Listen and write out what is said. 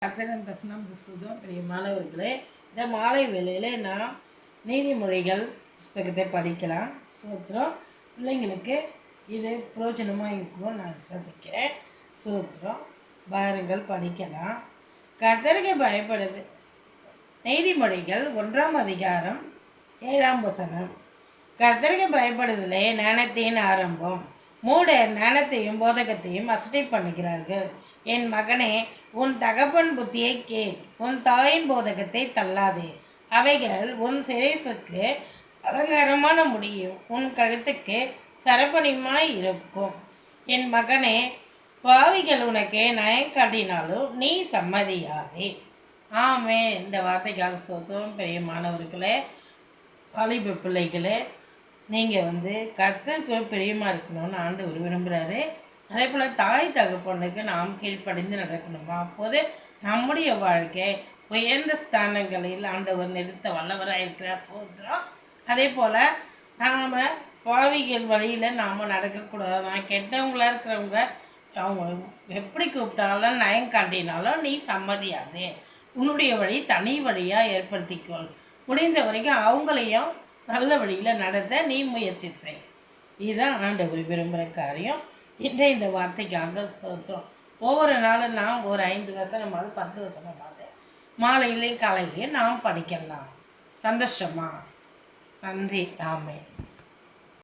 கர்த்தரின் பிரசனம் சுதம் பிரியமானவர்களே, இந்த மாலை வேளையில் நான் நீதிமொழிகள் புஸ்தகத்தை படிக்கலாம். சூத்திரம் பிள்ளைங்களுக்கு இது பிரயோஜனமாக இருக்கும் நான் விசுவாசிக்கிறேன். சூத்திரம் பாருங்கள் படிக்கலாம். கர்த்தருக்கு பயப்படுது. நீதிமொழிகள் 1ஆம் அதிகாரம் 7ஆம் வசனம். கர்த்தருக்கு பயப்படுதலே ஞானத்தின் ஆரம்பம். மூடர் ஞானத்தையும் போதகத்தையும் அசட்டை பண்ணுகிறார்கள். என் மகனே, உன் தகப்பன் புத்தியை கேள், உன் தாயின் போதகத்தை தள்ளாதே. அவைகள் உன் சிரசுக்கு அலங்காரமான முடியும், உன் கழுத்துக்கு சரப்பணியுமாய் இருக்கும். என் மகனே, பாவிகள் உனக்கு நயம் காட்டினாலும் நீ சம்மதியாதே. ஆமே. இந்த வார்த்தைக்காக சொல்கிறோம். பிரியமானவர்களே, வாலிப பிள்ளைகளே, நீங்கள் கர்த்தருக்கு பிரியமாக இருக்கணும்னு ஆண்டவர் விரும்புகிறாரு. அதே போல் தாய் தகப்பனுக்கு நாம் கீழ்ப்படிந்து நடக்கணுமா? அப்போது நம்முடைய வாழ்க்கை உயர்ந்த ஸ்தானங்களில் ஆண்டவர் நிறுத்த வல்லவராக இருக்கிறார். சொல்கிறோம். அதே போல் நாம் பாவிகள் வழியில் நாம் நடக்கக்கூடாது. கெட்டவங்களாக இருக்கிறவங்க அவங்க எப்படி கூப்பிட்டாலும் நயம் காட்டினாலும் நீ சம்மதியாதே. உன்னுடைய வழி தனி வழியாக ஏற்படுத்திக்கொள். முடிந்த வரைக்கும் அவங்களையும் நல்ல வழியில் நடத்த நீ முயற்சி செய். இதுதான் ஆண்டவர் விரும்புகிற காரியம். இன்றைய இந்த வார்த்தைக்காக சொல்கிறோம். ஒவ்வொரு நாளும் நாம் ஒரு 5 வசனமாவது 10 வசனமாவது மாலையிலையும் காலையிலையும் நாம் படிக்கலாம். சந்தோஷமா? நன்றி. ஆமே.